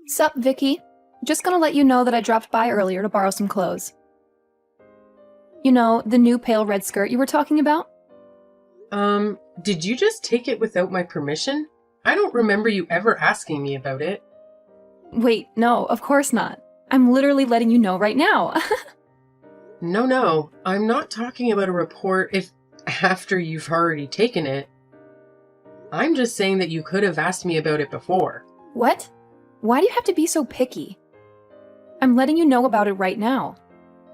Sup, Vicky? Just gonna let you know that I dropped by earlier to borrow some clothes. You know, the new pale red skirt you were talking about? Did you just take it without my permission? I don't remember you ever asking me about it. Wait, no, of course not. I'm literally letting you know right now. No, I'm not talking about a report if after you've already taken it. I'm just saying that you could have asked me about it before. What? Why do you have to be so picky? I'm letting you know about it right now.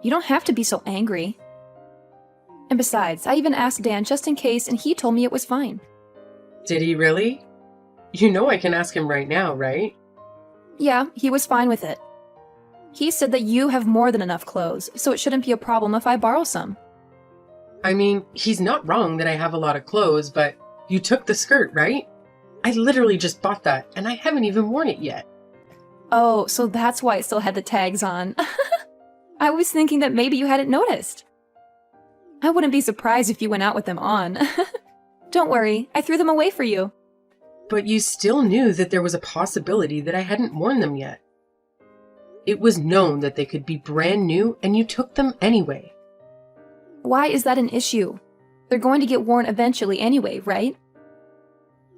You don't have to be so angry. And besides, I even asked Dan just in case, and he told me it was fine. Did he really? You know I can ask him right now, right? Yeah, he was fine with it. He said that you have more than enough clothes, so it shouldn't be a problem if I borrow some. I mean, he's not wrong that I have a lot of clothes, but you took the skirt, right? I literally just bought that, and I haven't even worn it yet. Oh, so that's why it still had the tags on. I was thinking that maybe you hadn't noticed. I wouldn't be surprised if you went out with them on. Don't worry, I threw them away for you. But you still knew that there was a possibility that I hadn't worn them yet. It was known that they could be brand new, and you took them anyway. Why is that an issue? They're going to get worn eventually anyway, right?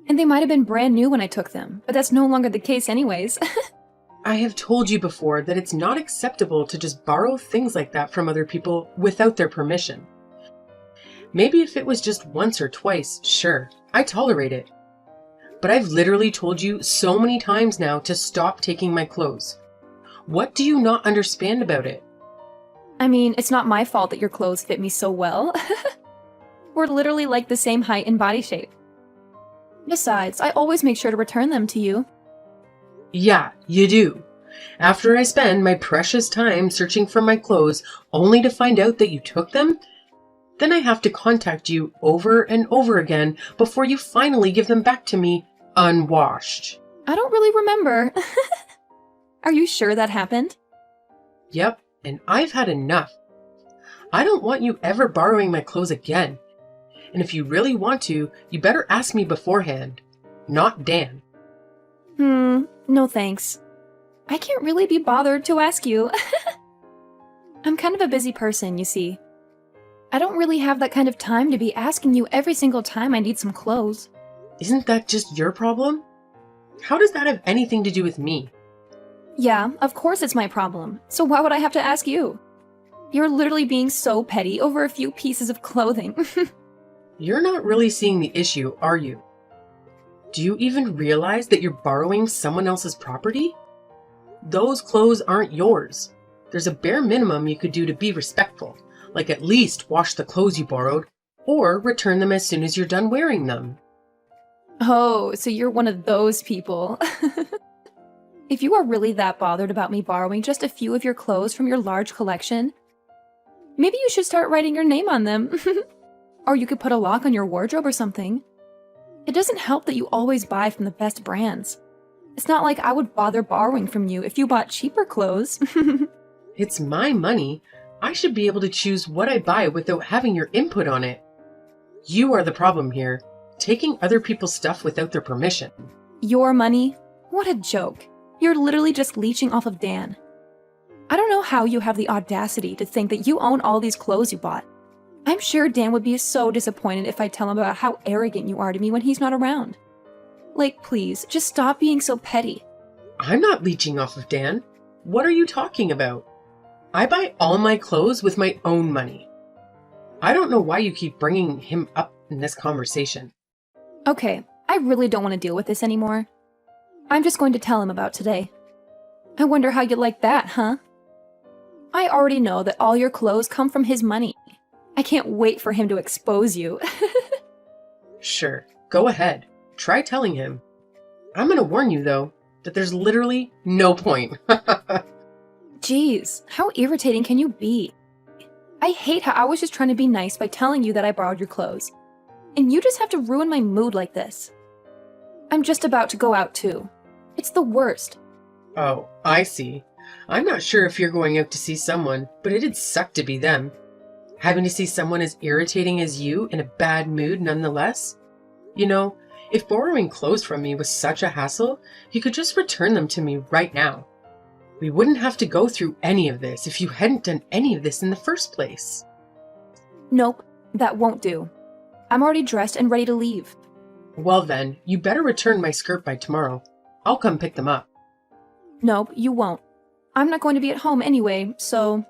And they might have been brand new when I took them, but that's no longer the case anyways. I have told you before that it's not acceptable to just borrow things like that from other people without their permission. Maybe if it was just once or twice, sure, I tolerate it. But I've literally told you so many times now to stop taking my clothes. What do you not understand about it? I mean, it's not my fault that your clothes fit me so well. We're literally like the same height and body shape. Besides, I always make sure to return them to you. Yeah, you do. After I spend my precious time searching for my clothes only to find out that you took them, then I have to contact you over and over again before you finally give them back to me unwashed. I don't really remember. Are you sure that happened? Yep, and I've had enough. I don't want you ever borrowing my clothes again. And if you really want to, you better ask me beforehand, not Dan. No thanks. I can't really be bothered to ask you. I'm kind of a busy person, you see. I don't really have that kind of time to be asking you every single time I need some clothes. Isn't that just your problem? How does that have anything to do with me? Yeah, of course it's my problem. So why would I have to ask you? You're literally being so petty over a few pieces of clothing. You're not really seeing the issue, are you? Do you even realize that you're borrowing someone else's property? Those clothes aren't yours. There's a bare minimum you could do to be respectful, like at least wash the clothes you borrowed, or return them as soon as you're done wearing them. Oh, so you're one of those people. If you are really that bothered about me borrowing just a few of your clothes from your large collection, maybe you should start writing your name on them. Or you could put a lock on your wardrobe or something. It doesn't help that you always buy from the best brands. It's not like I would bother borrowing from you if you bought cheaper clothes. It's my money. I should be able to choose what I buy without having your input on it. You are the problem here, taking other people's stuff without their permission. Your money? What a joke. You're literally just leeching off of Dan. I don't know how you have the audacity to think that you own all these clothes you bought. I'm sure Dan would be so disappointed if I tell him about how arrogant you are to me when he's not around. Like, please, just stop being so petty. I'm not leeching off of Dan. What are you talking about? I buy all my clothes with my own money. I don't know why you keep bringing him up in this conversation. Okay, I really don't want to deal with this anymore. I'm just going to tell him about today. I wonder how you like that, huh? I already know that all your clothes come from his money. I can't wait for him to expose you. Sure, go ahead. Try telling him. I'm gonna warn you, though, that there's literally no point. Jeez, how irritating can you be? I hate how I was just trying to be nice by telling you that I borrowed your clothes. And you just have to ruin my mood like this. I'm just about to go out too. It's the worst. Oh, I see. I'm not sure if you're going out to see someone, but it'd suck to be them. Having to see someone as irritating as you in a bad mood nonetheless. You know, If borrowing clothes from me was such a hassle, you could just return them to me right now. We wouldn't have to go through any of this if you hadn't done any of this in the first place. Nope, that won't do. I'm already dressed and ready to leave. Well then, you better return my skirt by tomorrow. I'll come pick them up. Nope, you won't. I'm not going to be at home anyway, so...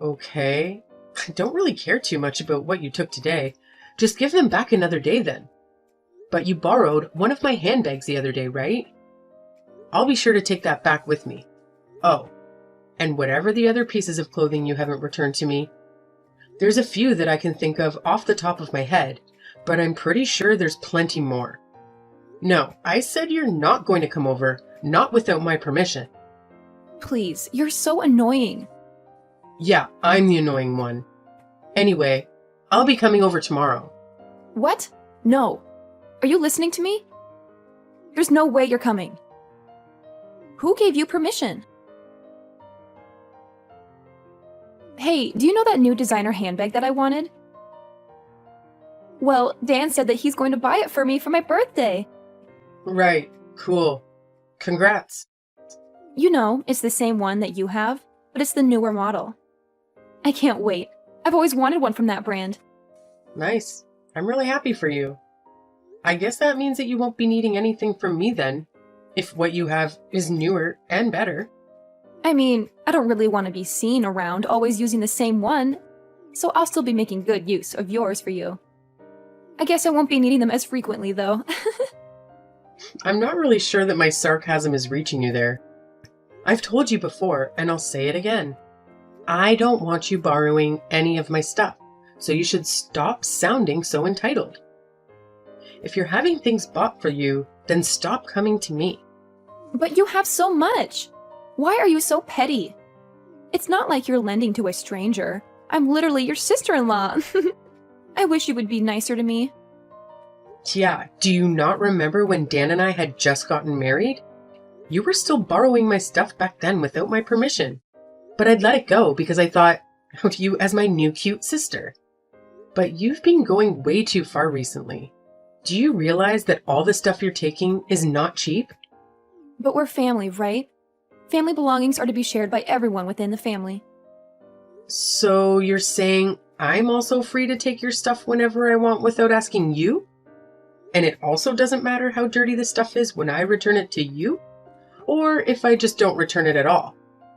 Okay. I don't really care too much about what you took today. Just give them back another day then. But you borrowed one of my handbags the other day, right? I'll be sure to take that back with me. Oh, and whatever the other pieces of clothing you haven't returned to me. There's a few that I can think of off the top of my head, but I'm pretty sure there's plenty more. No, I said you're not going to come over, not without my permission. Please, you're so annoying. Yeah, I'm the annoying one. Anyway, I'll be coming over tomorrow. What? No. Are you listening to me? There's no way you're coming. Who gave you permission? Hey, do you know that new designer handbag that I wanted? Well, Dan said that he's going to buy it for me for my birthday. Right, cool. Congrats. You know, it's the same one that you have, but it's the newer model. I can't wait. I've always wanted one from that brand. Nice. I'm really happy for you. I guess that means that you won't be needing anything from me then, if what you have is newer and better. I mean, I don't really want to be seen around always using the same one, so I'll still be making good use of yours for you. I guess I won't be needing them as frequently, though. I'm not really sure that my sarcasm is reaching you there. I've told you before, and I'll say it again. I don't want you borrowing any of my stuff, so you should stop sounding so entitled. If you're having things bought for you, then stop coming to me. But you have so much! Why are you so petty? It's not like you're lending to a stranger. I'm literally your sister-in-law. I wish you would be nicer to me. Yeah, do you not remember when Dan and I had just gotten married? You were still borrowing my stuff back then without my permission. But I'd let it go because I thought of you as my new cute sister. But you've been going way too far recently. Do you realize that all the stuff you're taking is not cheap? But we're family, right? Family belongings are to be shared by everyone within the family. So you're saying I'm also free to take your stuff whenever I want without asking you? And it also doesn't matter how dirty the stuff is when I return it to you? Or if I just don't return it at all?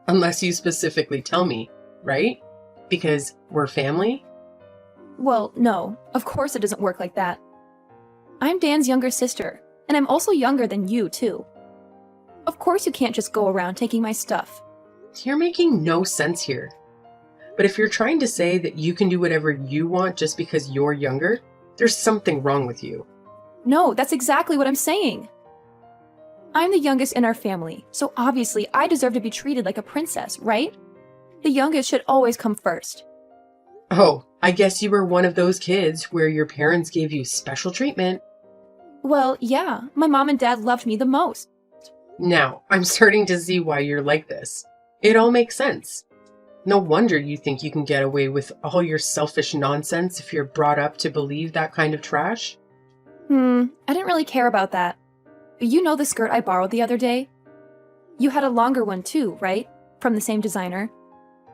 Unless you specifically tell me, right? Because we're family? Well, no, of course it doesn't work like that. I'm Dan's younger sister, and I'm also younger than you, too. Of course you can't just go around taking my stuff. You're making no sense here. But if you're trying to say that you can do whatever you want just because you're younger, there's something wrong with you. No, that's exactly what I'm saying. I'm the youngest in our family, so obviously I deserve to be treated like a princess, right? The youngest should always come first. Oh, I guess you were one of those kids where your parents gave you special treatment. Well, yeah, my mom and dad loved me the most. Now, I'm starting to see why you're like this. It all makes sense. No wonder you think you can get away with all your selfish nonsense if you're brought up to believe that kind of trash. I didn't really care about that. But you know the skirt I borrowed the other day? You had a longer one too, right? From the same designer.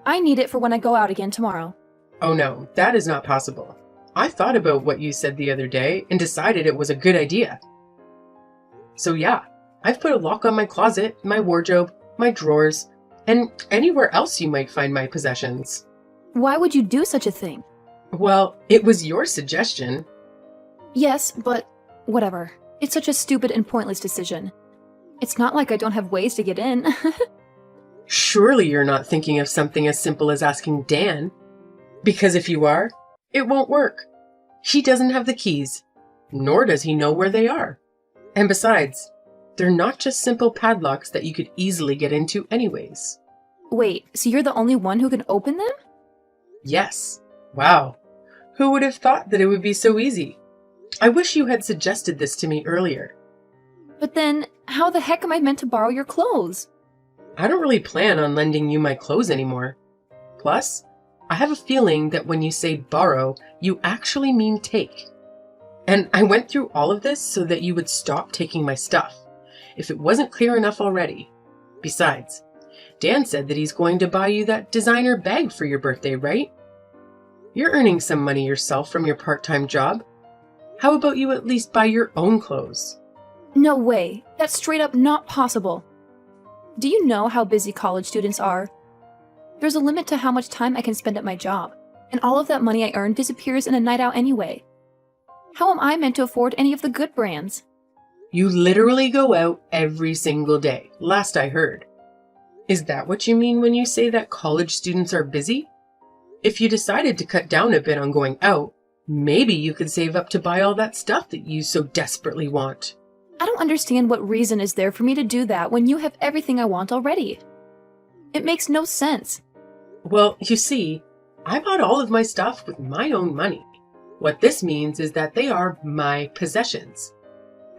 I need it for when I go out again tomorrow. Oh no, that is not possible. I thought about what you said the other day and decided it was a good idea. So yeah, I've put a lock on my closet, my wardrobe, my drawers, and anywhere else you might find my possessions. Why would you do such a thing? Well, it was your suggestion. Yes, but whatever. It's such a stupid and pointless decision. It's not like I don't have ways to get in. Surely you're not thinking of something as simple as asking Dan. Because if you are, it won't work. He doesn't have the keys, nor does he know where they are. And besides, they're not just simple padlocks that you could easily get into anyways. Wait, so you're the only one who can open them? Yes. Wow. Who would have thought that it would be so easy? I wish you had suggested this to me earlier. But then, how the heck am I meant to borrow your clothes? I don't really plan on lending you my clothes anymore. Plus, I have a feeling that when you say borrow, you actually mean take. And I went through all of this so that you would stop taking my stuff, if it wasn't clear enough already. Besides, Dan said that he's going to buy you that designer bag for your birthday, right? You're earning some money yourself from your part-time job. How about you at least buy your own clothes? No way. That's straight up not possible. Do you know how busy college students are? There's a limit to how much time I can spend at my job, and all of that money I earn disappears in a night out anyway. How am I meant to afford any of the good brands? You literally go out every single day, last I heard. Is that what you mean when you say that college students are busy? If you decided to cut down a bit on going out, maybe you could save up to buy all that stuff that you so desperately want. I don't understand what reason is there for me to do that when you have everything I want already. It makes no sense. Well, you see, I bought all of my stuff with my own money. What this means is that they are my possessions.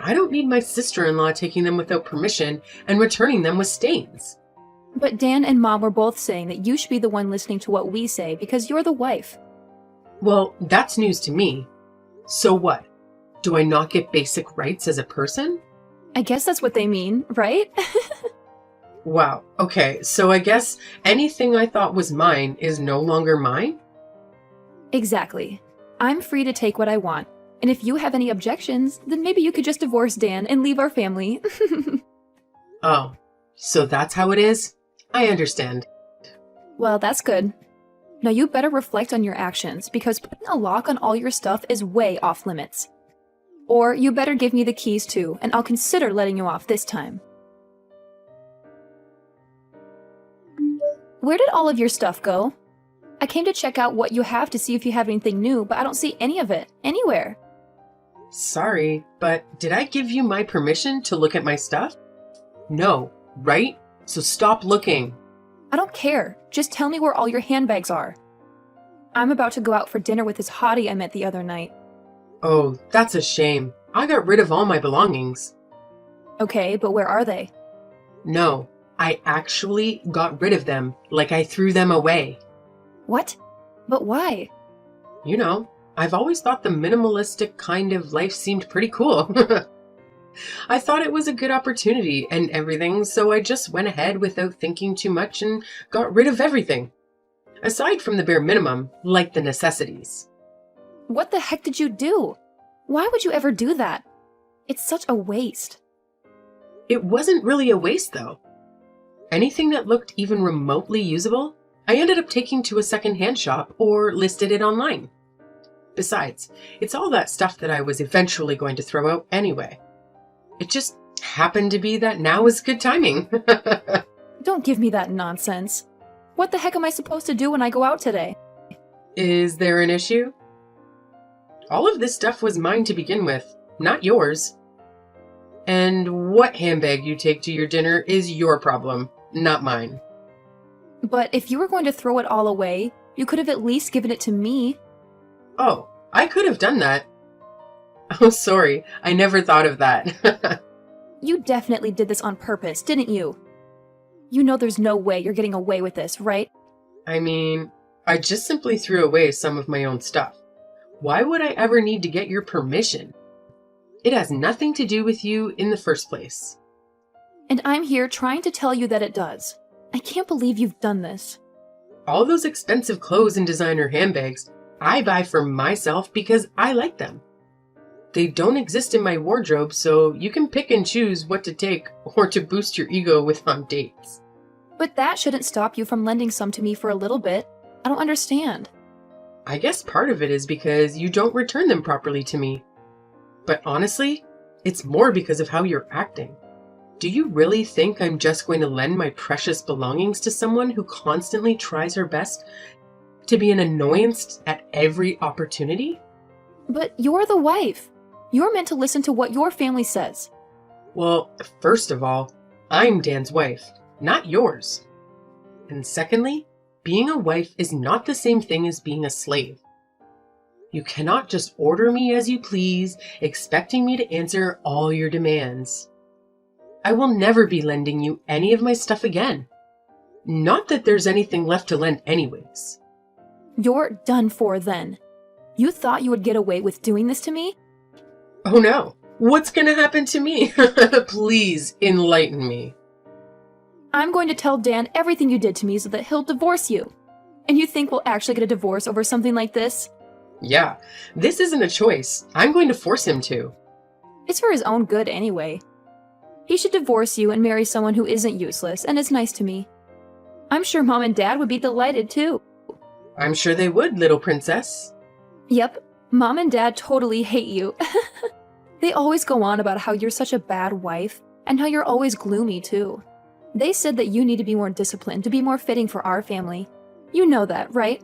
I don't need my sister-in-law taking them without permission and returning them with stains. But Dan and Mom were both saying that you should be the one listening to what we say because you're the wife. Well, that's news to me. So what? Do I not get basic rights as a person? I guess that's what they mean, right? Wow, okay, so I guess anything I thought was mine is no longer mine? Exactly. I'm free to take what I want, and if you have any objections, then maybe you could just divorce Dan and leave our family. Oh, so that's how it is? I understand. Well, that's good. Now you better reflect on your actions, because putting a lock on all your stuff is way off limits. Or you better give me the keys too, and I'll consider letting you off this time. Where did all of your stuff go? I came to check out what you have to see if you have anything new, but I don't see any of it, anywhere. Sorry, but did I give you my permission to look at my stuff? No, right? So stop looking. I don't care. Just tell me where all your handbags are. I'm about to go out for dinner with this hottie I met the other night. Oh, that's a shame. I got rid of all my belongings. Okay, but where are they? No, I actually got rid of them, like I threw them away. What? But why? You know, I've always thought the minimalistic kind of life seemed pretty cool. I thought it was a good opportunity and everything, so I just went ahead without thinking too much and got rid of everything. Aside from the bare minimum, like the necessities. What the heck did you do? Why would you ever do that? It's such a waste. It wasn't really a waste, though. Anything that looked even remotely usable, I ended up taking to a second-hand shop or listed it online. Besides, it's all that stuff that I was eventually going to throw out anyway. It just happened to be that now is good timing. Don't give me that nonsense. What the heck am I supposed to do when I go out today? Is there an issue? All of this stuff was mine to begin with, not yours. And what handbag you take to your dinner is your problem, not mine. But if you were going to throw it all away, you could have at least given it to me. Oh, I could have done that. Oh, sorry, I never thought of that. You definitely did this on purpose, didn't you? You know there's no way you're getting away with this, right? I mean, I just simply threw away some of my own stuff. Why would I ever need to get your permission? It has nothing to do with you in the first place. And I'm here trying to tell you that it does. I can't believe you've done this. All those expensive clothes and designer handbags, I buy for myself because I like them. They don't exist in my wardrobe, so you can pick and choose what to take or to boost your ego with on dates. But that shouldn't stop you from lending some to me for a little bit. I don't understand. I guess part of it is because you don't return them properly to me. But honestly, it's more because of how you're acting. Do you really think I'm just going to lend my precious belongings to someone who constantly tries her best to be an annoyance at every opportunity? But you're the wife. You're meant to listen to what your family says. Well, first of all, I'm Dan's wife, not yours. And secondly, being a wife is not the same thing as being a slave. You cannot just order me as you please, expecting me to answer all your demands. I will never be lending you any of my stuff again. Not that there's anything left to lend anyways. You're done for then. You thought you would get away with doing this to me? Oh no, what's gonna happen to me? Please enlighten me. I'm going to tell Dan everything you did to me so that he'll divorce you. And you think we'll actually get a divorce over something like this? Yeah, this isn't a choice. I'm going to force him to. It's for his own good anyway. He should divorce you and marry someone who isn't useless and is nice to me. I'm sure Mom and Dad would be delighted too. I'm sure they would, little princess. Yep, Mom and Dad totally hate you. They always go on about how you're such a bad wife and how you're always gloomy too. They said that you need to be more disciplined to be more fitting for our family. You know that, right?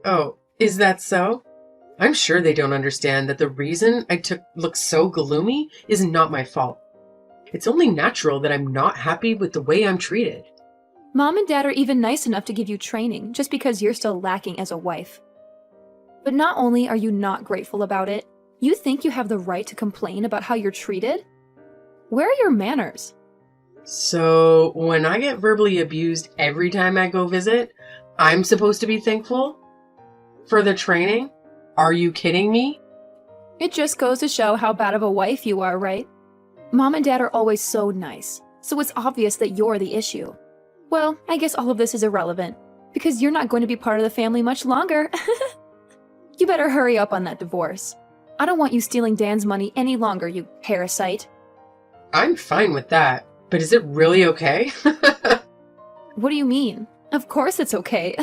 Oh, is that so? I'm sure they don't understand that the reason I look so gloomy is not my fault. It's only natural that I'm not happy with the way I'm treated. Mom and Dad are even nice enough to give you training just because you're still lacking as a wife. But not only are you not grateful about it, you think you have the right to complain about how you're treated? Where are your manners? So, when I get verbally abused every time I go visit, I'm supposed to be thankful? For the training? Are you kidding me? It just goes to show how bad of a wife you are, right? Mom and Dad are always so nice, so it's obvious that you're the issue. Well, I guess all of this is irrelevant, because you're not going to be part of the family much longer. You better hurry up on that divorce. I don't want you stealing Dan's money any longer, you parasite. I'm fine with that, but is it really okay? What do you mean? Of course it's okay.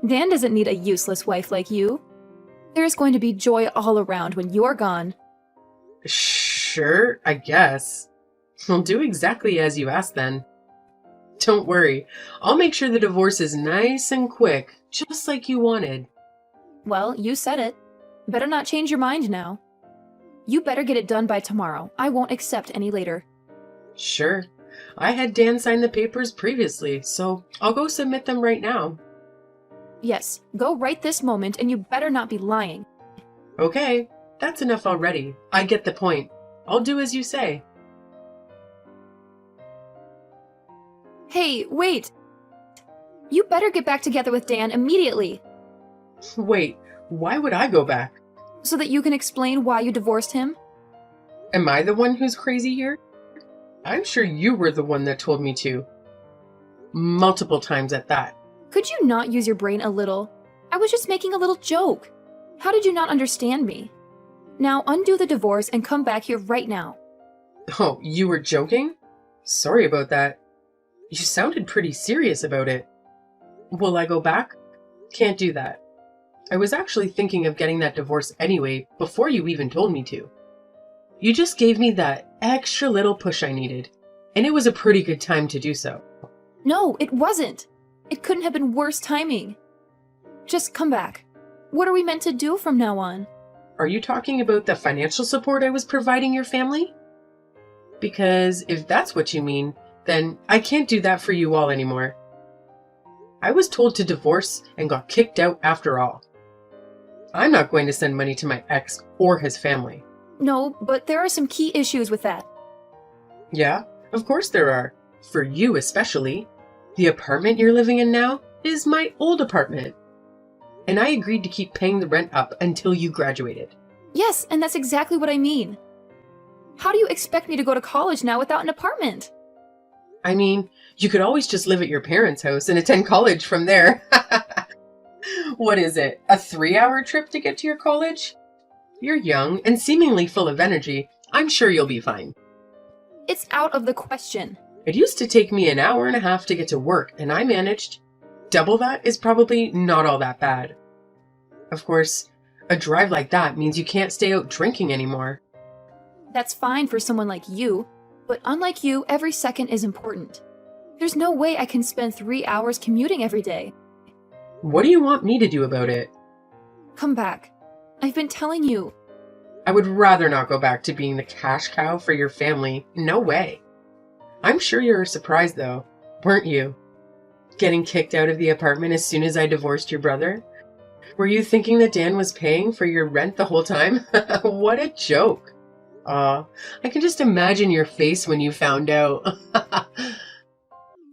Dan doesn't need a useless wife like you. There's going to be joy all around when you're gone. Sure, I guess. I'll do exactly as you asked then. Don't worry, I'll make sure the divorce is nice and quick, just like you wanted. Well, you said it. Better not change your mind now. You better get it done by tomorrow. I won't accept any later. Sure. I had Dan sign the papers previously, so I'll go submit them right now. Yes, go right this moment, and you better not be lying. Okay, that's enough already. I get the point. I'll do as you say. Hey, wait! You better get back together with Dan immediately, Wait, why would I go back? so that you can explain why you divorced him. Am I the one who's crazy here? I'm sure you were the one that told me to. Multiple times at that. Could you not use your brain a little? I was just making a little joke. How did you not understand me? Now undo the divorce and come back here right now. Oh, you were joking? Sorry about that. You sounded pretty serious about it. Will I go back? Can't do that. I was actually thinking of getting that divorce anyway, before you even told me to. You just gave me that extra little push I needed, and it was a pretty good time to do so. No, it wasn't. It couldn't have been worse timing. Just come back. What are we meant to do from now on? Are you talking about the financial support I was providing your family? Because if that's what you mean, then I can't do that for you all anymore. I was told to divorce and got kicked out after all. I'm not going to send money to my ex or his family. No, but there are some key issues with that. Yeah, of course there are. For you especially. The apartment you're living in now is my old apartment. And I agreed to keep paying the rent up until you graduated. Yes, and that's exactly what I mean. How do you expect me to go to college now without an apartment? I mean, you could always just live at your parents' house and attend college from there. What is it, a 3-hour trip to get to your college? You're young and seemingly full of energy. I'm sure you'll be fine. It's out of the question. It used to take me an hour and a half to get to work, and I managed. Double that is probably not all that bad. Of course, a drive like that means you can't stay out drinking anymore. That's fine for someone like you, but unlike you, every second is important. There's no way I can spend 3 hours commuting every day. What do you want me to do about it? Come back. I've been telling you. I would rather not go back to being the cash cow for your family. No way. I'm sure you were surprised though, weren't you? Getting kicked out of the apartment as soon as I divorced your brother? Were you thinking that Dan was paying for your rent the whole time? What a joke. Aw, I can just imagine your face when you found out.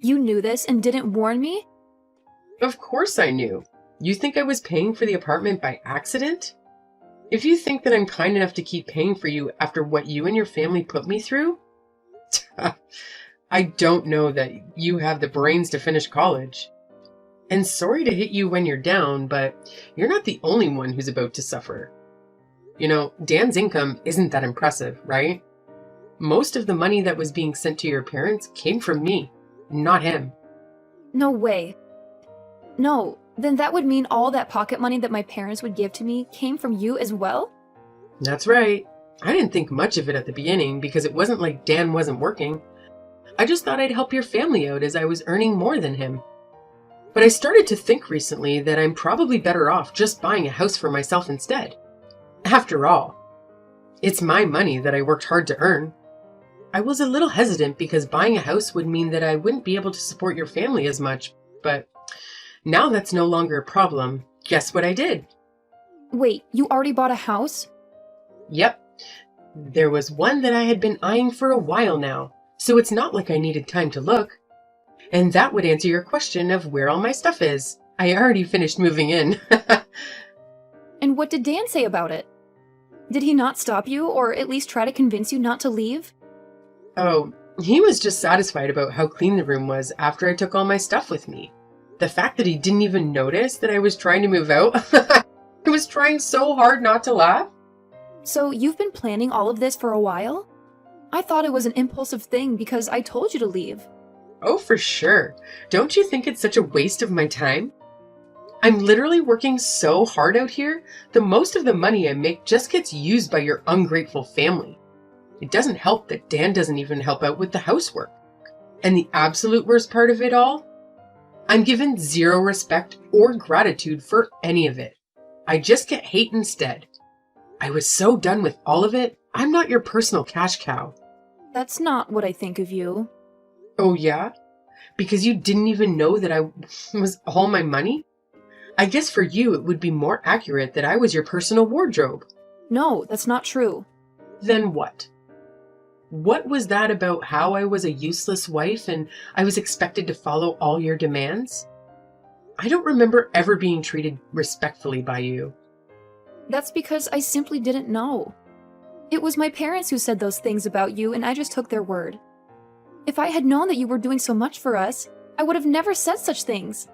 You knew this and didn't warn me? Of course I knew. You think I was paying for the apartment by accident? If you think that I'm kind enough to keep paying for you after what you and your family put me through, I don't know that you have the brains to finish college. And sorry to hit you when you're down, but you're not the only one who's about to suffer. You know, Dan's income isn't that impressive, right? Most of the money that was being sent to your parents came from me, not him. No way. No, then that would mean all that pocket money that my parents would give to me came from you as well? That's right. I didn't think much of it at the beginning because it wasn't like Dan wasn't working. I just thought I'd help your family out as I was earning more than him. But I started to think recently that I'm probably better off just buying a house for myself instead. After all, it's my money that I worked hard to earn. I was a little hesitant because buying a house would mean that I wouldn't be able to support your family as much, but now that's no longer a problem. Guess what I did? Wait, you already bought a house? Yep. There was one that I had been eyeing for a while now, so it's not like I needed time to look. And that would answer your question of where all my stuff is. I already finished moving in. And what did Dan say about it? Did he not stop you, or at least try to convince you not to leave? Oh, he was just satisfied about how clean the room was after I took all my stuff with me. The fact that he didn't even notice that I was trying to move out, I was trying so hard not to laugh. So you've been planning all of this for a while? I thought it was an impulsive thing because I told you to leave. Oh, for sure. Don't you think it's such a waste of my time? I'm literally working so hard out here, the most of the money I make just gets used by your ungrateful family. It doesn't help that Dan doesn't even help out with the housework. And the absolute worst part of it all? I'm given zero respect or gratitude for any of it. I just get hate instead. I was so done with all of it, I'm not your personal cash cow. That's not what I think of you. Oh yeah? Because you didn't even know that I was all my money? I guess for you it would be more accurate that I was your personal wardrobe. No, that's not true. Then what? What was that about how I was a useless wife and I was expected to follow all your demands? I don't remember ever being treated respectfully by you. That's because I simply didn't know. It was my parents who said those things about you, and I just took their word. If I had known that you were doing so much for us, I would have never said such things.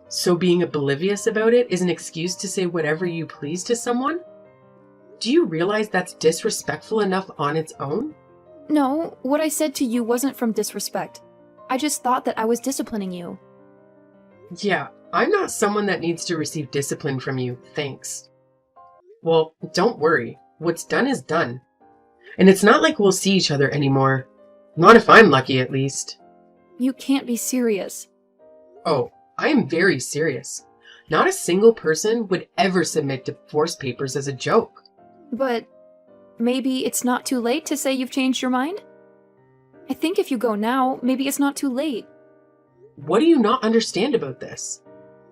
So being oblivious about it is an excuse to say whatever you please to someone? Do you realize that's disrespectful enough on its own? No, what I said to you wasn't from disrespect. I just thought that I was disciplining you. Yeah, I'm not someone that needs to receive discipline from you, thanks. Well, don't worry. What's done is done. And it's not like we'll see each other anymore. Not if I'm lucky, at least. You can't be serious. Oh, I am very serious. Not a single person would ever submit divorce papers as a joke. But maybe it's not too late to say you've changed your mind? I think if you go now, maybe it's not too late. What do you not understand about this?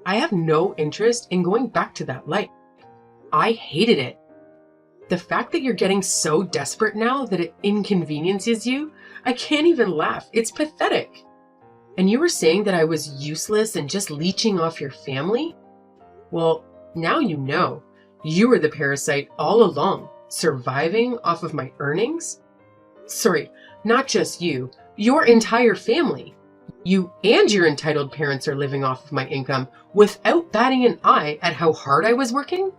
I have no interest in going back to that life. I hated it. The fact that you're getting so desperate now that it inconveniences you, I can't even laugh. It's pathetic. And you were saying that I was useless and just leeching off your family? Well, now you know. You were the parasite all along, surviving off of my earnings? Sorry, not just you, your entire family. You and your entitled parents are living off of my income without batting an eye at how hard I was working?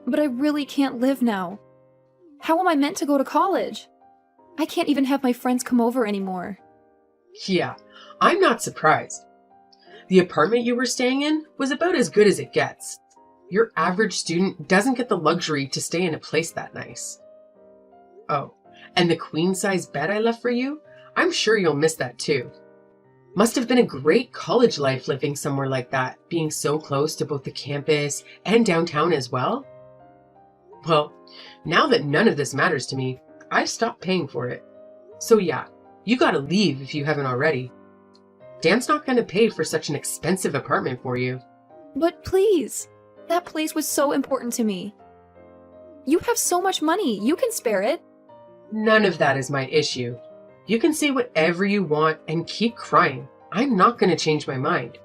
But I really can't live now. How am I meant to go to college? I can't even have my friends come over anymore. Yeah, I'm not surprised. The apartment you were staying in was about as good as it gets. Your average student doesn't get the luxury to stay in a place that nice. Oh, and the queen-size bed I left for you? I'm sure you'll miss that too. Must have been a great college life living somewhere like that, being so close to both the campus and downtown as well. Well, now that none of this matters to me, I've stopped paying for it. So yeah, you gotta leave if you haven't already. Dan's not gonna pay for such an expensive apartment for you. But please, that place was so important to me. You have so much money, you can spare it. None of that is my issue. You can say whatever you want and keep crying. I'm not gonna change my mind.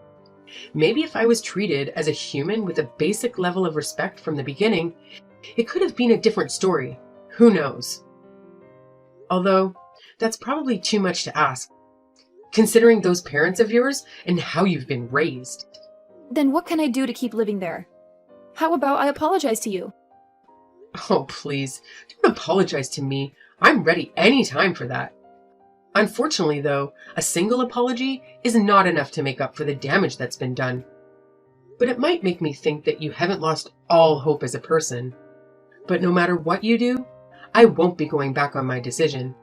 Maybe if I was treated as a human with a basic level of respect from the beginning, It could have been a different story. Who knows? Although, that's probably too much to ask, considering those parents of yours and how you've been raised. Then what can I do to keep living there? How about I apologize to you? Oh, please, don't apologize to me. I'm ready anytime for that. Unfortunately, though, a single apology is not enough to make up for the damage that's been done. But it might make me think that you haven't lost all hope as a person. But no matter what you do, I won't be going back on my decision.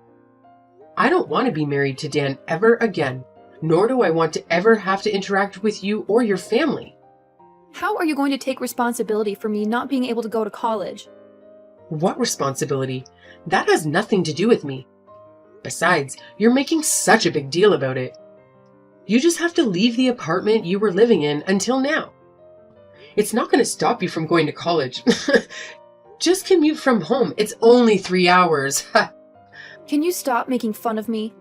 I don't want to be married to Dan ever again, nor do I want to ever have to interact with you or your family. How are you going to take responsibility for me not being able to go to college? What responsibility? That has nothing to do with me. Besides, you're making such a big deal about it. You just have to leave the apartment you were living in until now. It's not going to stop you from going to college. Just commute from home. It's only 3 hours. Can you stop making fun of me?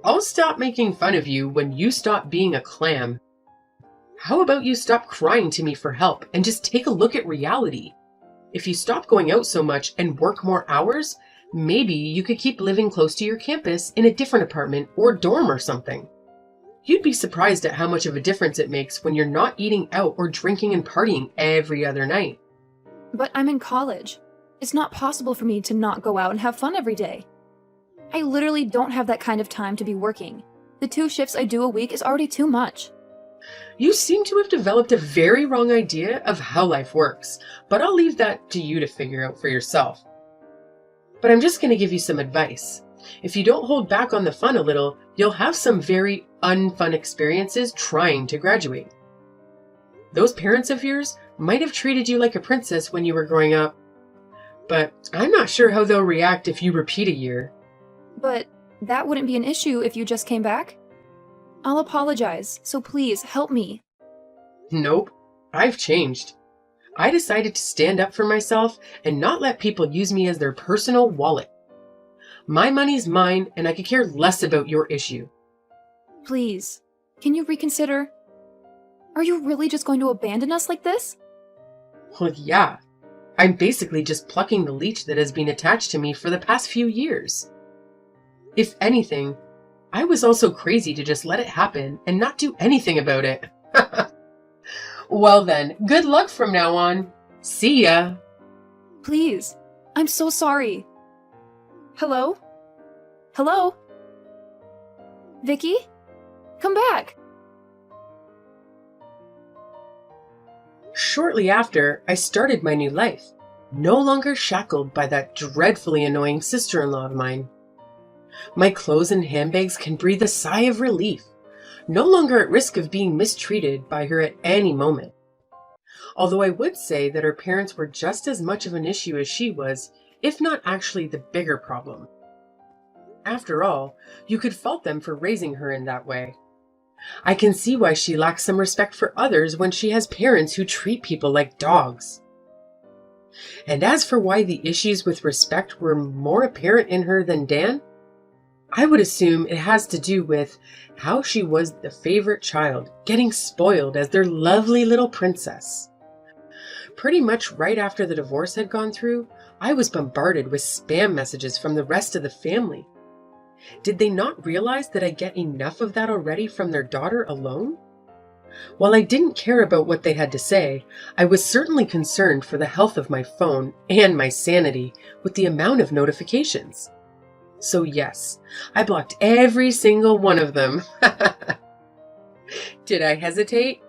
I'll stop making fun of you when you stop being a clam. How about you stop crying to me for help and just take a look at reality? If you stop going out so much and work more hours, maybe you could keep living close to your campus in a different apartment or dorm or something. You'd be surprised at how much of a difference it makes when you're not eating out or drinking and partying every other night. But I'm in college. It's not possible for me to not go out and have fun every day. I literally don't have that kind of time to be working. The 2 shifts I do a week is already too much. You seem to have developed a very wrong idea of how life works, but I'll leave that to you to figure out for yourself. But I'm just going to give you some advice. If you don't hold back on the fun a little, you'll have some very unfun experiences trying to graduate. Those parents of yours might have treated you like a princess when you were growing up, but I'm not sure how they'll react if you repeat a year. But that wouldn't be an issue if you just came back? I'll apologize, so please help me. Nope, I've changed. I decided to stand up for myself and not let people use me as their personal wallet. My money's mine, and I could care less about your issue. Please, can you reconsider? Are you really just going to abandon us like this? Well, yeah. I'm basically just plucking the leech that has been attached to me for the past few years. If anything, I was also crazy to just let it happen and not do anything about it. Well then, good luck from now on. See ya. Please, I'm so sorry. Hello? Hello? Vicky? Come back! Shortly after, I started my new life, no longer shackled by that dreadfully annoying sister-in-law of mine. My clothes and handbags can breathe a sigh of relief, no longer at risk of being mistreated by her at any moment. Although I would say that her parents were just as much of an issue as she was, if not actually the bigger problem. After all, you could fault them for raising her in that way. I can see why she lacks some respect for others when she has parents who treat people like dogs. And as for why the issues with respect were more apparent in her than Dan, I would assume it has to do with how she was the favorite child, getting spoiled as their lovely little princess. Pretty much right after the divorce had gone through, I was bombarded with spam messages from the rest of the family. Did they not realize that I get enough of that already from their daughter alone? While I didn't care about what they had to say, I was certainly concerned for the health of my phone and my sanity with the amount of notifications. So yes, I blocked every single one of them. Did I hesitate?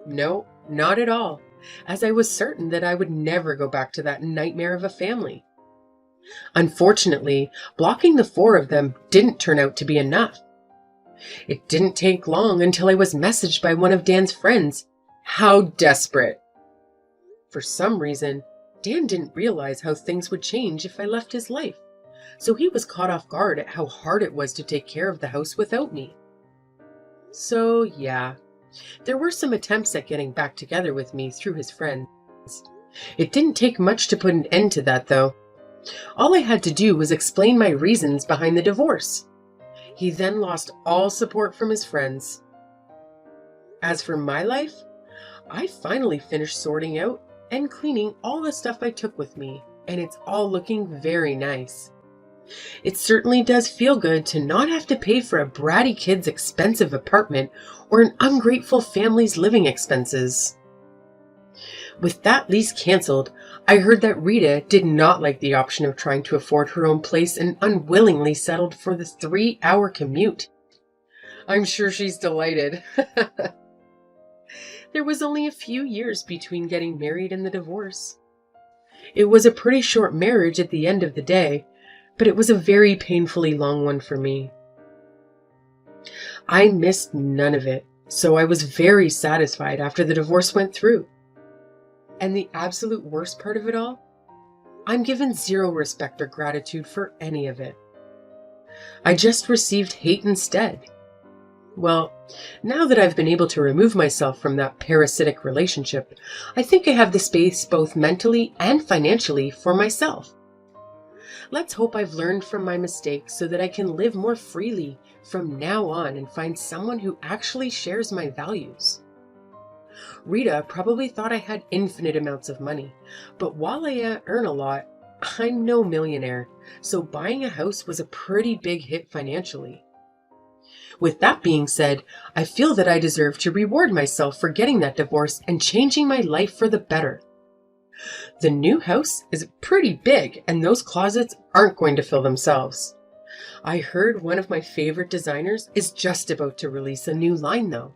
No, not at all, as I was certain that I would never go back to that nightmare of a family. Unfortunately, blocking the 4 of them didn't turn out to be enough. It didn't take long until I was messaged by one of Dan's friends. How desperate! For some reason, Dan didn't realize how things would change if I left his life, so he was caught off guard at how hard it was to take care of the house without me. So yeah, there were some attempts at getting back together with me through his friends. It didn't take much to put an end to that, though. All I had to do was explain my reasons behind the divorce. He then lost all support from his friends. As for my life, I finally finished sorting out and cleaning all the stuff I took with me and it's all looking very nice. It certainly does feel good to not have to pay for a bratty kid's expensive apartment or an ungrateful family's living expenses. With that lease canceled, I heard that Rita did not like the option of trying to afford her own place and unwillingly settled for the 3-hour commute. I'm sure she's delighted. There was only a few years between getting married and the divorce. It was a pretty short marriage at the end of the day, but it was a very painfully long one for me. I missed none of it, so I was very satisfied after the divorce went through. And the absolute worst part of it all? I'm given zero respect or gratitude for any of it. I just received hate instead. Well, now that I've been able to remove myself from that parasitic relationship, I think I have the space both mentally and financially for myself. Let's hope I've learned from my mistakes so that I can live more freely from now on and find someone who actually shares my values. Rita probably thought I had infinite amounts of money, but while I earn a lot, I'm no millionaire, so buying a house was a pretty big hit financially. With that being said, I feel that I deserve to reward myself for getting that divorce and changing my life for the better. The new house is pretty big, and those closets aren't going to fill themselves. I heard one of my favorite designers is just about to release a new line though.